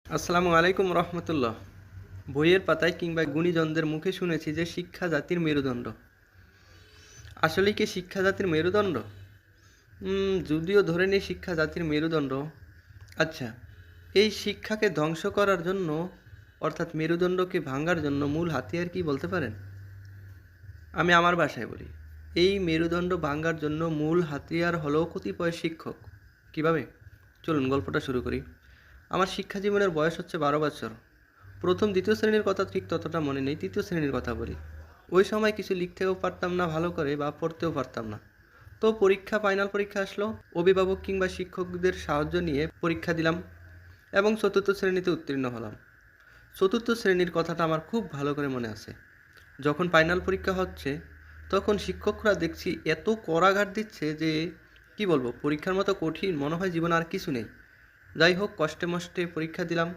আসসালামু আলাইকুম রহমতুল্লাহ। বইয়ের পাতায় কিংবা গুণীজনদের মুখে শুনেছি যে শিক্ষা জাতির মেরুদণ্ড। আসলেই কি শিক্ষা জাতির মেরুদণ্ড? যদিও ধরে নিই শিক্ষা জাতির মেরুদণ্ড। আচ্ছা, এই শিক্ষাকে ধ্বংস করার জন্য অর্থাৎ মেরুদণ্ডকে ভাঙার জন্য মূল হাতিয়ার কি বলতে পারেন? আমি আমার ভাষায় বলি, এই মেরুদণ্ড ভাঙার জন্য মূল হাতিয়ার হলো কতিপয় শিক্ষক। কিভাবে? চলুন গল্পটা শুরু করি। আমার শিক্ষা জীবনের বয়স হচ্ছে 12 বছর। প্রথম দ্বিতীয় শ্রেণীর কথা ঠিক ততটা মনে নেই, তৃতীয় শ্রেণীর কথা বলি। ওই সময় কিছু লিখতেও পারতাম না ভালো করে বা পড়তেও পারতাম না। তো ফাইনাল পরীক্ষা আসলো। অভিভাবক কিংবা শিক্ষকদের সাহায্য নিয়ে পরীক্ষা দিলাম এবং চতুর্থ শ্রেণীতে উত্তীর্ণ হলাম। চতুর্থ শ্রেণীর কথাটা আমার খুব ভালো করে মনে আছে। যখন ফাইনাল পরীক্ষা হচ্ছে তখন শিক্ষকরা দেখছি এত কড়াঘাত দিচ্ছে যে কি বলবো, পরীক্ষার মতো কঠিন মনে হয় জীবনে আর কিছু নেই। যাই হোক, কষ্টে মষ্টে পরীক্ষা দিলাম।